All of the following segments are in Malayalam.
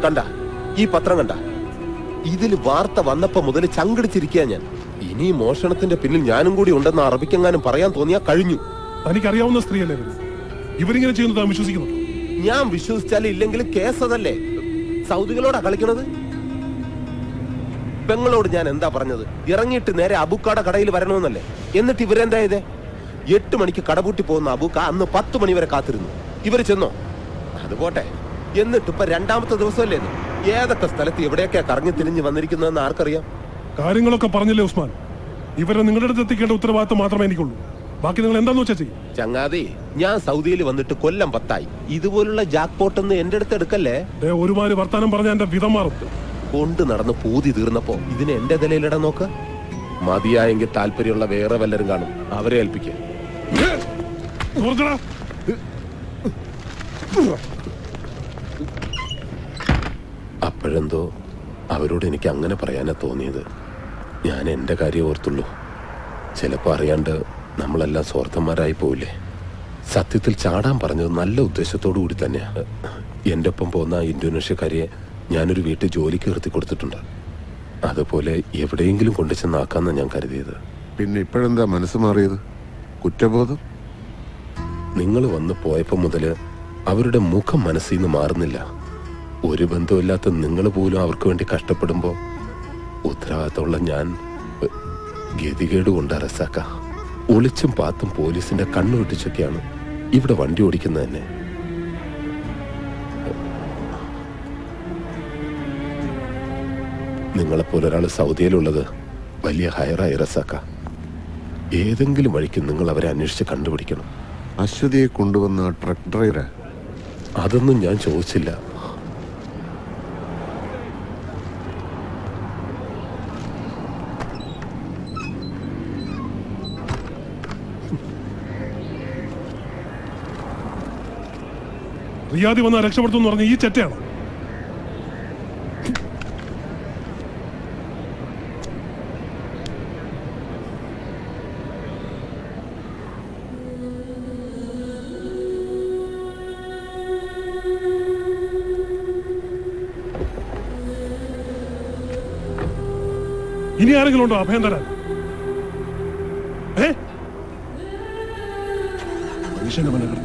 കണ്ട ഈ പത്രം കണ്ട? ഇതിൽ വാർത്ത വന്നപ്പോ മുതൽ ചങ്കടിച്ചിരിക്കുക ഞാൻ. ഇനി മോഷണത്തിന്റെ പിന്നിൽ ഞാനും കൂടി ഉണ്ടെന്ന് അറബിക്കെങ്ങാനും പറയാൻ തോന്നിയാ കഴിഞ്ഞു. തനിക്കറിയാവുന്ന സ്ത്രീയല്ലേ ഇവരിങ്ങനെ ചെയ്യുന്നത് താൻ വിശ്വസിക്കുന്നു? ഞാൻ വിശ്വസിച്ചാലും ഇല്ലെങ്കിലും കേസ് അതല്ലേ. സൗദികളോടാ കളിക്കണത്. പെങ്ങളോട് ഞാൻ എന്താ പറഞ്ഞത്? ഇറങ്ങിയിട്ട് നേരെ അബൂക്കാടെ കടയിൽ വരണമെന്നല്ലേ. എന്നിട്ട് ഇവരെന്താ ചെയ്തേ? 8 മണിക്ക് കടപൂട്ടി പോകുന്ന അബൂക്ക അന്ന് 10 മണി വരെ കാത്തിരുന്നു. ഇവര് ചെന്നോ? അതുപോട്ടെ. എന്നിട്ട് ഇപ്പൊ 2ാമത്തെ ദിവസമല്ലേ ഇത്? ഏതൊക്കെ സ്ഥലത്ത് എവിടെയൊക്കെയാ കറങ്ങി തിരിഞ്ഞ് വന്നിരിക്കുന്നതെന്ന് ആർക്കറിയാം? കാര്യങ്ങളൊക്കെ പറഞ്ഞില്ലേ ഉസ്മാൻ? ഇവരെ നിങ്ങളുടെ അടുത്ത് എത്തിക്കേണ്ട ഉത്തരവാദിത്തം മാത്രമേ എനിക്കുള്ളൂ. ബാക്കി നിങ്ങൾ എന്താന്ന് വെച്ചാ ചെയ്യും. ചങ്ങാതി, ഞാൻ സൗദിയിൽ വന്നിട്ട് കൊല്ലം 10ആയി. ഇതുപോലുള്ള ജാക്ക് പോട്ടൊന്ന് എന്റെ അടുത്ത് എടുക്കല്ലേ. ഒരുമാതിരി വർത്താനം പറഞ്ഞ എന്റെ വിധം മാറും. കൊണ്ട് നടന്ന് പൂതി തീർന്നപ്പോ ഇതിന് എന്റെ തലയിലിടാൻ നോക്ക്. മതിയായെങ്കിൽ താല്പര്യമുള്ള വേറെ വല്ലരും കാണും, അവരെ ഏൽപ്പിക്ക. അപ്പോഴെന്തോ അവരോട് എനിക്ക് അങ്ങനെ പറയാനാ തോന്നിയത്. ഞാൻ എന്റെ കാര്യം ഓർത്തുള്ളൂ. ചിലപ്പോ അറിയാണ്ട് നമ്മളെല്ലാം സ്വാർത്ഥന്മാരായി പോവില്ലേ. സത്യത്തിൽ ചാടാൻ പറഞ്ഞത് നല്ല ഉദ്ദേശത്തോടു കൂടി തന്നെയാ. എന്റെ ഒപ്പം പോകുന്ന ഇന്തോനേഷ്യക്കാരിയെ ഞാനൊരു വീട്ടിൽ ജോലിക്ക് നിർത്തി കൊടുത്തിട്ടുണ്ട്. അതുപോലെ എവിടെയെങ്കിലും കൊണ്ടു ചെന്നാക്കാന്നാ ഞാൻ കരുതിയത്. പിന്നെ ഇപ്പോഴെന്താ മനസ്സ് മാറിയത്? കുറ്റബോധം? നിങ്ങൾ വന്ന് പോയപ്പോ മുതല് അവരുടെ മുഖം മനസ്സിൽ നിന്ന് മാറുന്നില്ല. ഒരു ബന്ധമില്ലാത്ത നിങ്ങൾ പോലും അവർക്ക് വേണ്ടി കഷ്ടപ്പെടുമ്പോ ഉത്തരവാദിത്തമുള്ള ഞാൻ ഗതികേട് കൊണ്ട് റസാക്ക. ഒളിച്ചും പാത്തും പോലീസിന്റെ കണ്ണു വെട്ടിച്ചൊക്കെയാണ് ഇവിടെ വണ്ടി ഓടിക്കുന്നത് തന്നെ. നിങ്ങളെപ്പോലെ ഒരാൾ സൗദിയിലുള്ളത് വലിയ ഹയറായി റസാക്ക. ഏതെങ്കിലും വഴിക്ക് നിങ്ങൾ അവരെ അന്വേഷിച്ച് കണ്ടുപിടിക്കണം. അശ്വതിയെ കൊണ്ടുവന്ന ട്രക്ക് ഡ്രൈവറെ അതൊന്നും ഞാൻ ചോദിച്ചില്ല. റിയാദി വന്നാൽ രക്ഷപ്പെടുത്തുമെന്ന് പറഞ്ഞ ഈ ചെറ്റയാണ്. ഇനി ആരെങ്കിലും ഉണ്ടോ അഭയം തരാൻ? മനുഷ്യന്റെ മനകർത്താൻ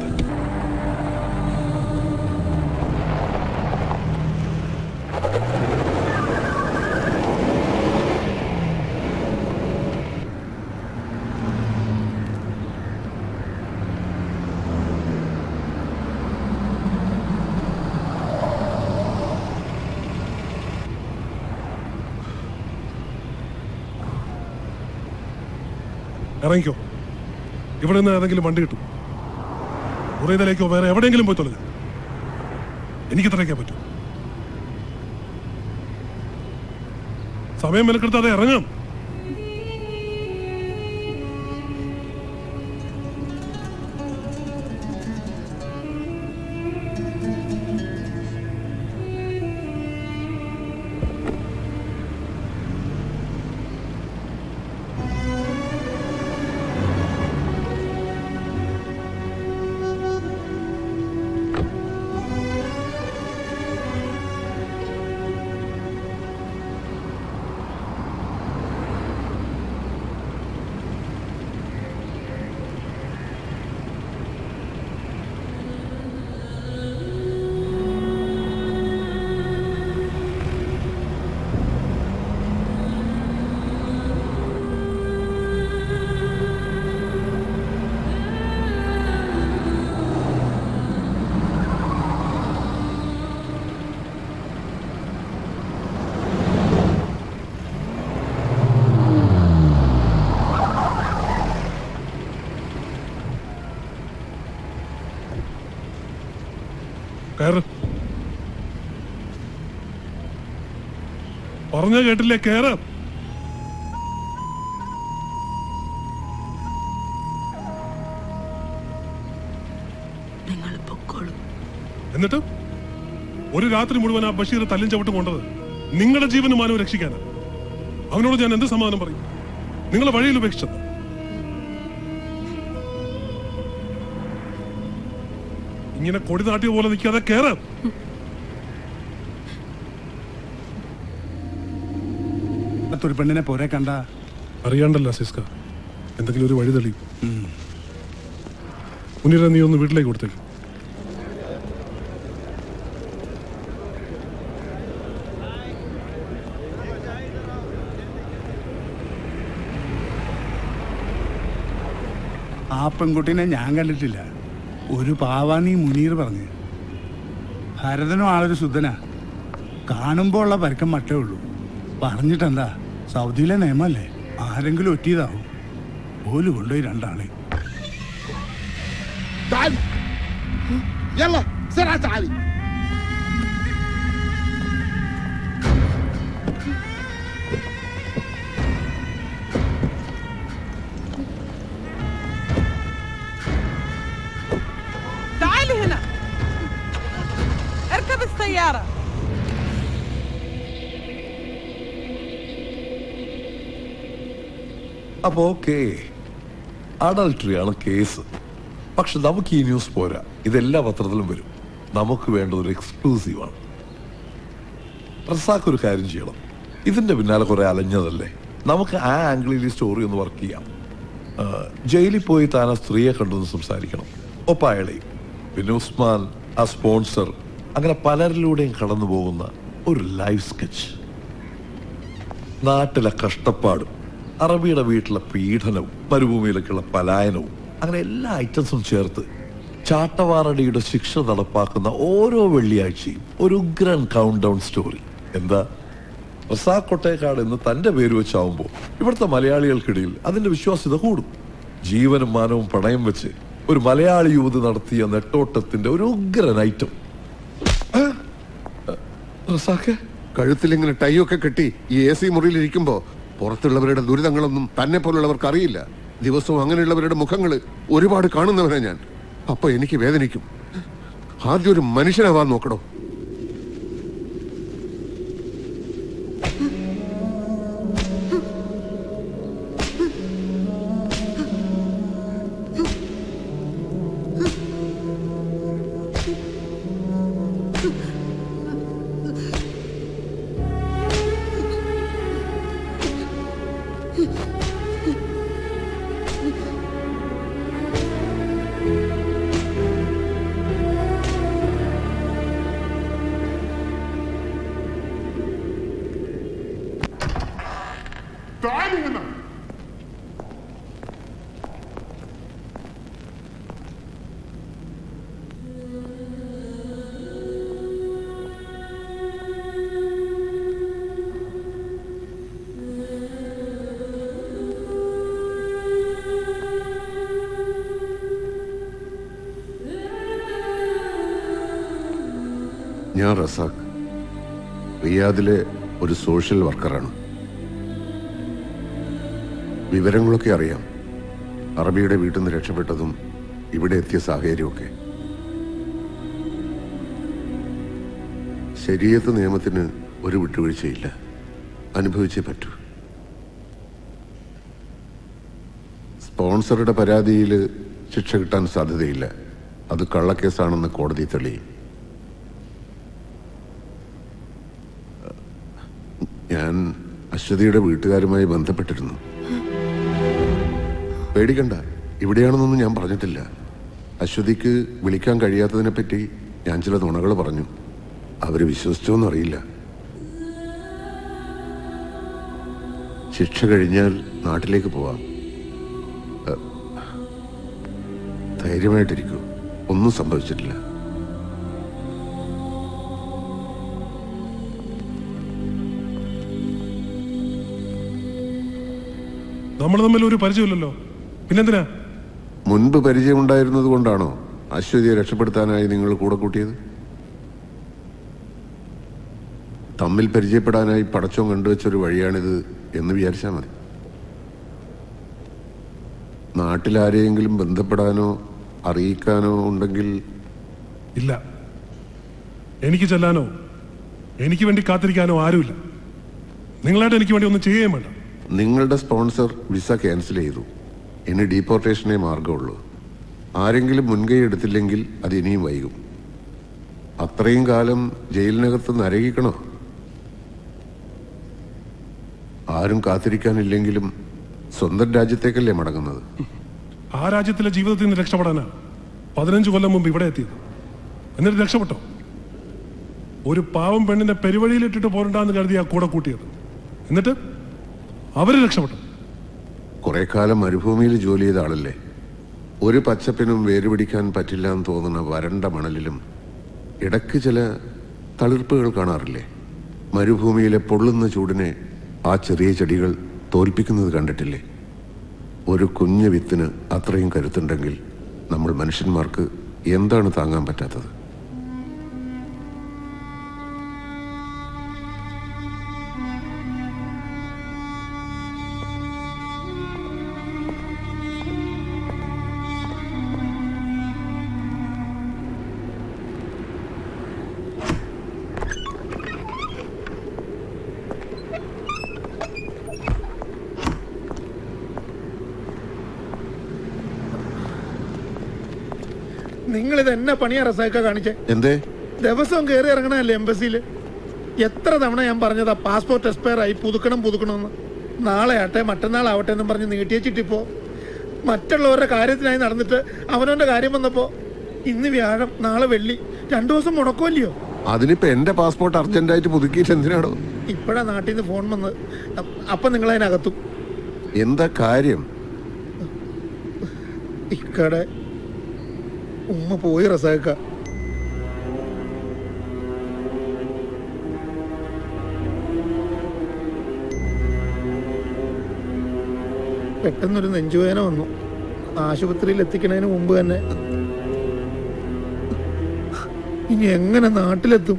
ഇറങ്ങിക്കോ. ഇവിടെ നിന്ന് ഏതെങ്കിലും വണ്ടി കിട്ടും. ഉറയിലേക്കോ വേറെ എവിടെയെങ്കിലും പോയി തൊലഞ്ഞു. എനിക്ക് ഇത്രയൊക്കെ പറ്റും. സമയം മെനക്കെടുത്താതെ ഇറങ്ങാം. പറഞ്ഞ കേട്ടില്ലേ? കേറ്. എന്നിട്ട് ഒരു രാത്രി മുഴുവൻ ആ ബഷീർ തല്ലും ചവിട്ടും കൊണ്ടത് നിങ്ങളുടെ ജീവനും മാനവും രക്ഷിക്കാനാണ്. അവനോട് ഞാൻ എന്ത് സമാധാനം പറയും? നിങ്ങളെ വഴിയിൽ ഉപേക്ഷിച്ചത്. ഇങ്ങനെ കൊടി നാട്ടിയ പോലെ നിൽക്കാതെ കേറ്. ഒരു പെണ്ണിനെ പോരെ കണ്ട അറിയാണ്ടല്ല സിസ്ക, എന്തെങ്കിലും ഒരു വഴി തെളിയും. മുനീറ, നീ ഒന്ന് വീട്ടിലേക്ക് കൊടുത്തേക്ക്. ആ പെൺകുട്ടീനെ ഞാൻ കണ്ടിട്ടില്ല. ഒരു പാവാന്നീ മുനീർ പറഞ്ഞ്. ഭരതനും ആളൊരു ശുദ്ധനാ. കാണുമ്പോൾ ഉള്ള പരക്കം മട്ടേ ഉള്ളൂ. പറഞ്ഞിട്ടെന്താ, സൗദിയിലെ നിയമല്ലേ, ആരെങ്കിലും ഒറ്റിയതാവും. ഓല് കൊണ്ടുപോയി രണ്ടാളെ. تعالي هنا، اركب السيارة. അപ്പോൾ ഓക്കെ, അഡൾട്ടറിയാണ് കേസ്. പക്ഷെ നമുക്ക് ഈ ന്യൂസ് പോരാ, ഇതെല്ലാ പത്രത്തിലും വരും. നമുക്ക് വേണ്ടത് ഒരു എക്സ്ക്ലൂസീവാണ്. റസാഖ് ഒരു കാര്യം ചെയ്യണം. ഇതിന്റെ പിന്നാലെ കുറെ അലഞ്ഞതല്ലേ, നമുക്ക് ആ ആംഗിളിൽ ഈ സ്റ്റോറി ഒന്ന് വർക്ക് ചെയ്യാം. ജയിലിൽ പോയി താൻ ആ സ്ത്രീയെ കണ്ടൊന്ന് സംസാരിക്കണം, ഒപ്പം അയാളെയും. പിന്നെ ഉസ്മാൻ, ആ സ്പോൺസർ, അങ്ങനെ പലരിലൂടെയും കടന്നു പോകുന്ന ഒരു ലൈഫ് സ്കെച്ച്. നാട്ടിലെ കഷ്ടപ്പാടും അറബിയുടെ വീട്ടിലെ പീഡനവും മരുഭൂമിയിലേക്കുള്ള പലായനവും അങ്ങനെ എല്ലാ ഐറ്റംസും ചേർത്ത് ചാട്ടവാറടിയുടെ ശിക്ഷ നടപ്പാക്കുന്ന ഓരോ വെള്ളിയാഴ്ചയും ഒരു ഉഗ്രൻ കൗണ്ട് ഡൗൺ സ്റ്റോറി. എന്താ, റസാഖ് കൊട്ടേക്കാട് എന്ന് തന്റെ പേര് വെച്ചാവുമ്പോൾ ഇവിടുത്തെ മലയാളികൾക്കിടയിൽ അതിന്റെ വിശ്വാസ്യത കൂടും. ജീവനും മാനവും പണയം വെച്ച് ഒരു മലയാളി യുവതി നടത്തിയ നെട്ടോട്ടത്തിന്റെ ഒരു ഉഗ്രൻ ഐറ്റം. റസാഖ് കഴുത്തിലിങ്ങനെ ടൈയൊക്കെ കെട്ടി ഈ AC മുറിയിൽ ഇരിക്കുമ്പോ പുറത്തുള്ളവരുടെ ദുരിതങ്ങളൊന്നും തന്നെ പോലുള്ളവർക്ക് അറിയില്ല. ദിവസവും അങ്ങനെയുള്ളവരുടെ മുഖങ്ങൾ ഒരുപാട് കാണുന്നവനാ ഞാൻ. അപ്പൊ എനിക്ക് വേദനിക്കും. ആദ്യം ഒരു മനുഷ്യനാവാൻ നോക്കണോ. ഞാൻ റസാഖ്, റിയാദിലെ ഒരു സോഷ്യൽ വർക്കറാണ്. വിവരങ്ങളൊക്കെ അറിയാം. അറബിയുടെ വീട്ടിൽ നിന്ന് രക്ഷപ്പെട്ടതും ഇവിടെ എത്തിയ സാഹചര്യമൊക്കെ. ശരീഅത്ത് നിയമത്തിന് ഒരു വിട്ടുവീഴ്ചയില്ല. അനുഭവിച്ചേ പറ്റൂ. സ്പോൺസറുടെ പരാതിയിൽ ശിക്ഷ കിട്ടാൻ സാധ്യതയില്ല. അത് കള്ളക്കേസാണെന്ന് കോടതി തെളിയും. ഞാൻ അശ്വതിയുടെ വീട്ടുകാരുമായി ബന്ധപ്പെട്ടിരുന്നു. പേടിക്കണ്ട, ഇവിടെയാണെന്നൊന്നും ഞാൻ പറഞ്ഞിട്ടില്ല. അശ്വതിക്ക് വിളിക്കാൻ കഴിയാത്തതിനെപ്പറ്റി ഞാൻ ചില നുണകൾ പറഞ്ഞു. അവര് വിശ്വസിച്ചോന്നും അറിയില്ല. ശിക്ഷ കഴിഞ്ഞാൽ നാട്ടിലേക്ക് പോവാം. ധൈര്യമായിട്ടിരിക്കൂ, ഒന്നും സംഭവിച്ചിട്ടില്ല. നമ്മൾ തമ്മിൽ ഒരു പരിചയമില്ലല്ലോ, പിന്നെന്തിനാ? മുൻപ് പരിചയമുണ്ടായിരുന്നത് കൊണ്ടാണോ അശ്വതിയെ രക്ഷപ്പെടുത്താനായി നിങ്ങൾ കൂടെ കൂട്ടിയത്? തമ്മിൽ പരിചയപ്പെടാനായി പടച്ചോൻ കണ്ടുവച്ചൊരു വഴിയാണിത് എന്ന് വിചാരിച്ചാൽ മതി. നാട്ടിലാരെയെങ്കിലും ബന്ധപ്പെടാനോ അറിയിക്കാനോ ഉണ്ടെങ്കിൽ? ഇല്ല, എനിക്ക് ചെല്ലാനോ എനിക്ക് വേണ്ടി കാത്തിരിക്കാനോ ആരുമില്ല. നിങ്ങളായിട്ട് എനിക്ക് വേണ്ടി ഒന്നും ചെയ്യുകയും വേണ്ട. നിങ്ങളുടെ സ്പോൺസർ വിസ ക്യാൻസൽ ചെയ്തു. ഇനി ഡീപ്പോർട്ടേഷനേ മാർഗമുള്ളൂ. ആരെങ്കിലും മുൻകൈ എടുത്തില്ലെങ്കിൽ അത് ഇനിയും വൈകും. അത്രയും കാലം ജയിലിനകത്ത് നരകിക്കണോ? ആരും കാത്തിരിക്കാനില്ലെങ്കിലും സ്വന്തം രാജ്യത്തേക്കല്ലേ മടങ്ങുന്നത്. ആ രാജ്യത്തിലെ ജീവിതത്തിൽ നിന്ന് രക്ഷപ്പെടാനാ 15 കൊല്ലം മുമ്പ് ഇവിടെ എത്തിയത്. എന്നിട്ട് രക്ഷപ്പെട്ടോ? ഒരു പാവം പെണ്ണിനെ പെരുവഴിയിലിട്ടിട്ട് പോരണ്ടാന്ന് കരുതി ആ കൂടെ കൂട്ടിയത്. എന്നിട്ട് അവര് രക്ഷപ്പെട്ടു. കുറെ കാലം മരുഭൂമിയിൽ ജോലി ചെയ്ത ആളല്ലേ. ഒരു പച്ചപ്പിനും വേരുപിടിക്കാൻ പറ്റില്ല എന്ന് തോന്നുന്ന വരണ്ട മണലിലും ഇടയ്ക്ക് ചില തളിർപ്പുകൾ കാണാറില്ലേ? മരുഭൂമിയിലെ പൊള്ളുന്ന ചൂടിനെ ആ ചെറിയ ചെടികൾ തോൽപ്പിക്കുന്നത് കണ്ടിട്ടില്ലേ? ഒരു കുഞ്ഞു വിത്തിന് അത്രയും കരുത്തുണ്ടെങ്കിൽ നമ്മൾ മനുഷ്യന്മാർക്ക് എന്താണ് താങ്ങാൻ പറ്റാത്തത്? നിങ്ങളിത് എന്നെ പണിയാ റസാക്ക കാണിച്ചേ? എന്തേ? ദിവസവും കയറി ഇറങ്ങണല്ലേ എംബസിയിൽ? എത്ര തവണ ഞാൻ പറഞ്ഞതാ പാസ്പോർട്ട് എക്സ്പയർ ആയി, പുതുക്കണമെന്ന്. നാളെ ആട്ടെ മറ്റന്നാളാവട്ടെ എന്നും പറഞ്ഞ് നീട്ടിയച്ചിട്ടിപ്പോ മറ്റുള്ളവരുടെ കാര്യത്തിനായി നടന്നിട്ട് അവനവന്റെ കാര്യം വന്നപ്പോ ഇന്ന് വ്യാഴം നാളെ വെള്ളി 2 ദിവസം മുടക്കുമല്ലയോ? അതിനിപ്പോ എന്റെ പാസ്പോർട്ട് അർജന്റായിട്ട് പുതുക്കിയിട്ട് എന്തിനാണോ? ഇപ്പഴാ നാട്ടിൽ നിന്ന് ഫോൺ വന്ന്. അപ്പൊ നിങ്ങൾ അതിനകത്തും. എന്താ കാര്യം? ഇക്കടെ ഉമ്മ പോയി റസാക്ക. പെട്ടെന്നൊരു നെഞ്ചുവേദന വന്നു. ആശുപത്രിയിൽ എത്തിക്കണതിന് മുമ്പ് തന്നെ. ഇനി എങ്ങനെ നാട്ടിലെത്തും?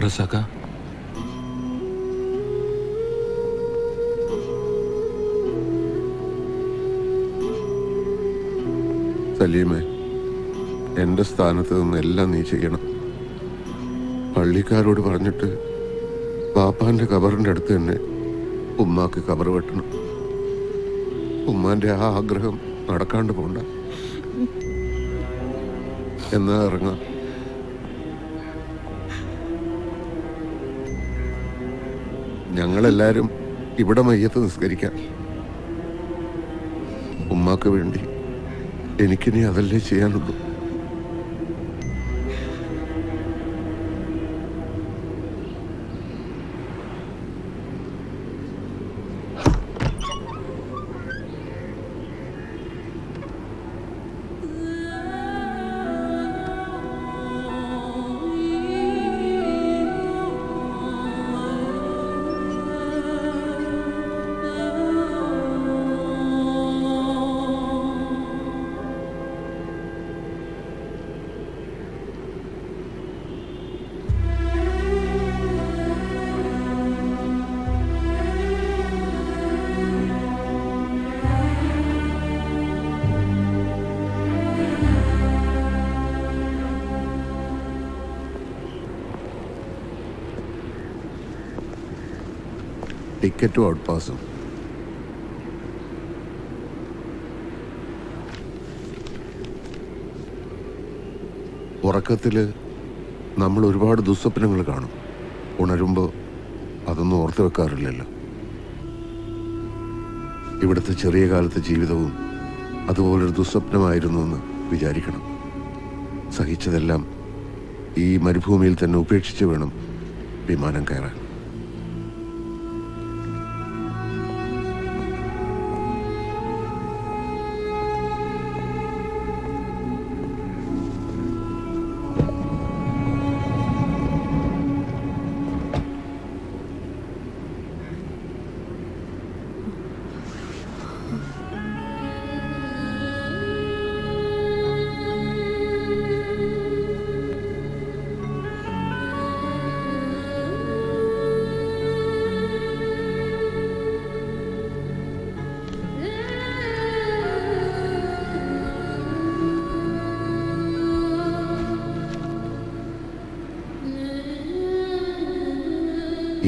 റസാക്ക, സലീമേ, എന്റെ സ്ഥാനത്ത് നിന്ന് എല്ലാം നീ ചെയ്യണം. പള്ളിക്കാരോട് പറഞ്ഞിട്ട് പാപ്പാന്റെ കബറിന്റെ അടുത്ത് തന്നെ ഉമ്മാക്ക് കബർ വെട്ടണം. ഉമ്മാന്റെ ആ ആഗ്രഹം നടക്കാണ്ട് പോണ്ട. എന്നാ ഇറങ്ങാം. ഞങ്ങളെല്ലാരും ഇവിടെ മയ്യത്ത് നിസ്കരിക്കാം. ഉമ്മാക്ക് വേണ്ടി എനിക്കിനി അതല്ലേ ചെയ്യാനുള്ളൂ. ടിക്കറ്റും ഔട്ട് പാസും. ഉറക്കത്തില് നമ്മൾ ഒരുപാട് ദുസ്വപ്നങ്ങൾ കാണും. ഉണരുമ്പോൾ അതൊന്നും ഓർത്തു വെക്കാറില്ലല്ലോ. ഇവിടുത്തെ ചെറിയ കാലത്തെ ജീവിതവും അതുപോലൊരു ദുസ്വപ്നമായിരുന്നു എന്ന് വിചാരിക്കണം. സഹിച്ചതെല്ലാം ഈ മരുഭൂമിയിൽ തന്നെ ഉപേക്ഷിച്ച് വേണം വിമാനം കയറാൻ.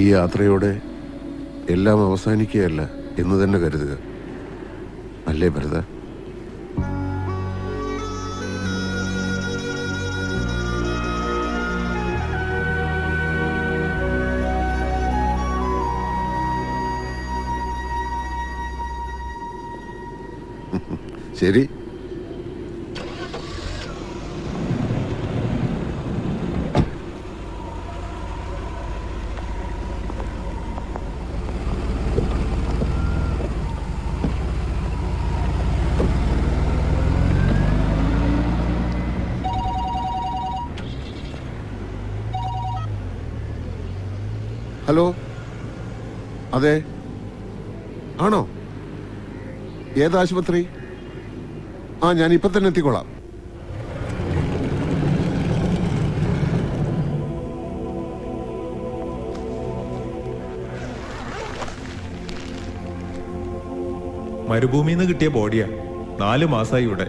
ഈ യാത്രയോടെ എല്ലാം അവസാനിക്കുകയല്ല എന്ന് തന്നെ കരുതുക. അല്ലേ ബ്രദർ? ശരി. ഹലോ, അതെ, ആണോ? ഏത് ആശുപത്രി? ആ, ഞാൻ ഇപ്പൊ തന്നെ എത്തിക്കോളാം. മരുഭൂമിയിൽ നിന്ന് കിട്ടിയ ബോഡിയാ. 4 മാസമായി ഇവിടെ.